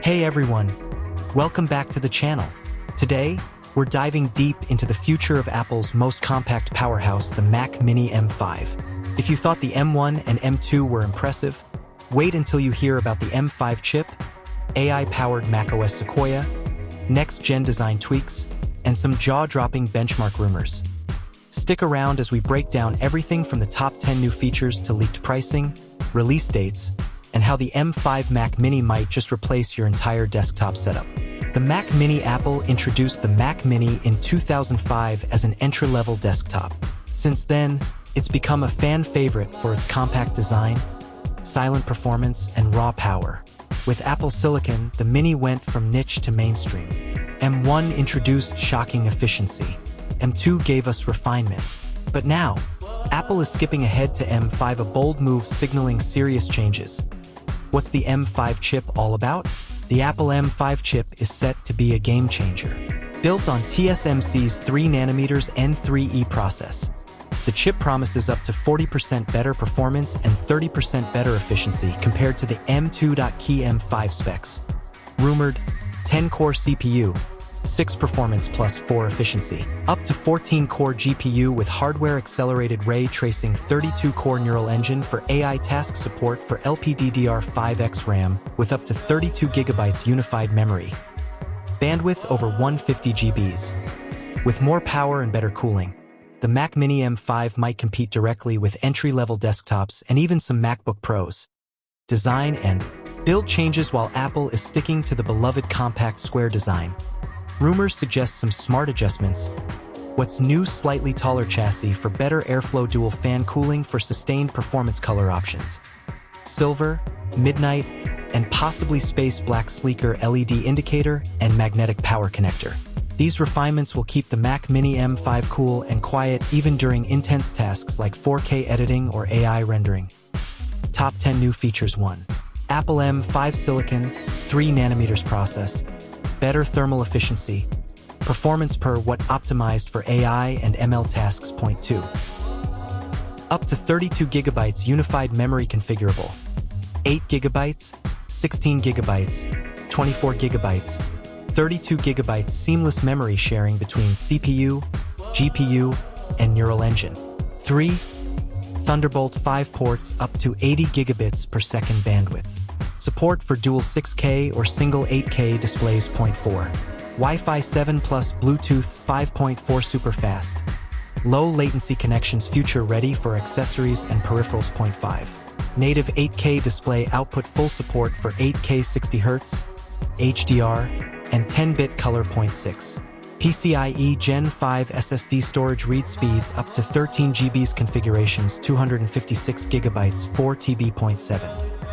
Hey everyone, welcome back to the channel. Today, we're diving deep into the future of Apple's most compact powerhouse, the Mac Mini M5. If you thought the M1 and M2 were impressive, wait until you hear about the M5 chip, AI-powered macOS Sequoia, next-gen design tweaks, and some jaw-dropping benchmark rumors. Stick around as we break down everything from the top 10 new features to leaked pricing, release dates, and how the M5 Mac Mini might just replace your entire desktop setup. The Mac Mini. Apple introduced the Mac Mini in 2005 as an entry-level desktop. Since then, it's become a fan favorite for its compact design, silent performance, and raw power. With Apple Silicon, the Mini went from niche to mainstream. M1 introduced shocking efficiency. M2 gave us refinement. But now, Apple is skipping ahead to M5, a bold move signaling serious changes. What's the M5 chip all about? The Apple M5 chip is set to be a game-changer. Built on TSMC's 3nm N3E process, the chip promises up to 40% better performance and 30% better efficiency compared to the M2.Key M5 specs. Rumored 10-core CPU, 6 performance plus 4 efficiency. Up to 14-core GPU with hardware-accelerated ray tracing, 32-core neural engine for AI task support for LPDDR5X RAM with up to 32 GB unified memory. Bandwidth over 150 GB. With more power and better cooling, the Mac Mini M5 might compete directly with entry-level desktops and even some MacBook Pros. Design and build changes. While Apple is sticking to the beloved compact square design, rumors suggest some smart adjustments. What's new? Slightly taller chassis for better airflow, dual fan cooling for sustained performance, color options silver, midnight, and possibly space black, sleeker LED indicator, and magnetic power connector. These refinements will keep the Mac Mini M5 cool and quiet even during intense tasks like 4K editing or AI rendering. Top 10 new features. 1. Apple M5 Silicon 3nm process. Better thermal efficiency. Performance per watt optimized for AI and ML tasks. 2. Up to 32 GB unified memory configurable. 8 GB, 16 GB, 24 GB, 32 GB seamless memory sharing between CPU, GPU, and neural engine. 3. Thunderbolt 5 ports, up to 80 gigabits per second bandwidth. Support for dual 6K or single 8K displays. 4. Wi-Fi 7 plus Bluetooth 5.4 super fast. Low latency connections, future ready for accessories and peripherals. 5. Native 8K display output, full support for 8K 60Hz, HDR, and 10-bit color. 6. PCIe Gen 5 SSD storage, read speeds up to 13 GB, configurations 256 GB, 4 TB. 7.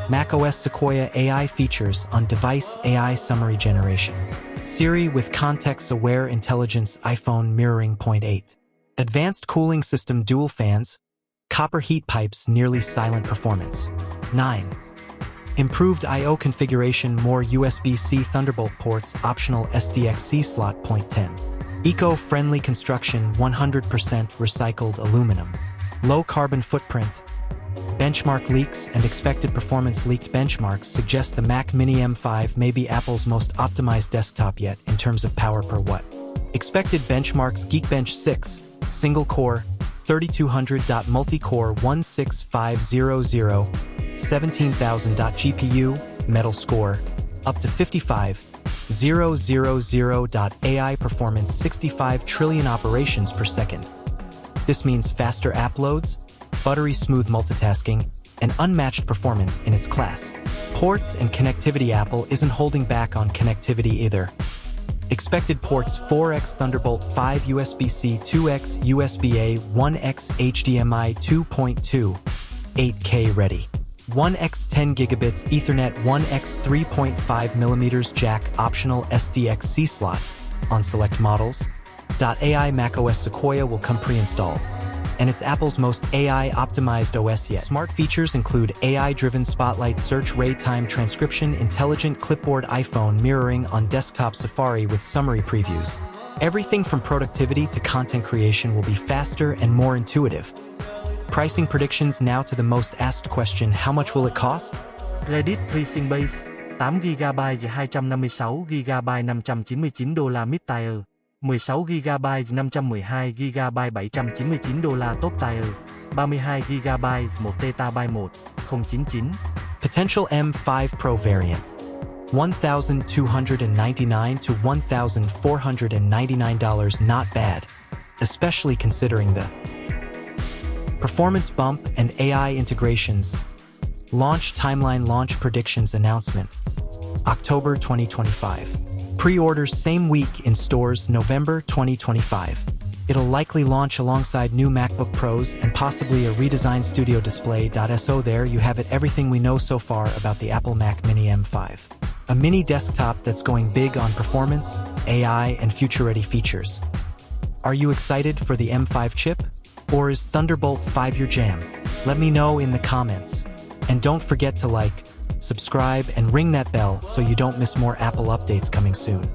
macOS Sequoia AI features on device AI summary generation. Siri with context-aware intelligence, iPhone mirroring. 8. Advanced cooling system, dual fans, copper heat pipes, nearly silent performance. 9. Improved I/O configuration, more USB-C Thunderbolt ports, optional SDXC slot. 10. Eco-friendly construction, 100% recycled aluminum. Low carbon footprint. Benchmark leaks and expected performance. Leaked benchmarks suggest the Mac Mini M5 may be Apple's most optimized desktop yet in terms of power per watt. Expected benchmarks: Geekbench 6, single-core, 3200. Multi-core 16500, 17,000. GPU, Metal Score, up to 55,000. AI performance, 65 trillion operations per second. This means faster app loads, buttery smooth multitasking, and unmatched performance in its class. Ports and connectivity: Apple isn't holding back on connectivity either. Expected ports: 4x Thunderbolt 5, USB-C, 2x USB-A, 1x HDMI 2.2, 8K ready, 1x 10 gigabits Ethernet, 1x 3.5mm jack, optional SDXC slot on select models. AI macOS Sequoia will come pre-installed, and it's Apple's most AI-optimized OS yet. Smart features include AI-driven Spotlight search, ray time transcription, intelligent clipboard, iPhone mirroring on desktop, Safari with summary previews. Everything from productivity to content creation will be faster and more intuitive. Pricing predictions. Now to the most asked question: how much will it cost? Reddit pricing base 8GB 256GB $599 mid-tier, 16GB 512GB $799 top-tier, 32GB 1TB 1, 099. Potential M5 Pro variant. $1,299 to $1,499, not bad, especially considering the performance bump and AI integrations. Launch timeline. Launch predictions announcement. October 2025. Pre-orders same week in stores November 2025. It'll likely launch alongside new MacBook Pros and possibly a redesigned Studio Display. So there you have it, everything we know so far about the Apple Mac Mini M5. A mini desktop that's going big on performance, AI, and future-ready features. Are you excited for the M5 chip? Or is Thunderbolt 5 your jam? Let me know in the comments. And don't forget to like, subscribe, and ring that bell so you don't miss more Apple updates coming soon.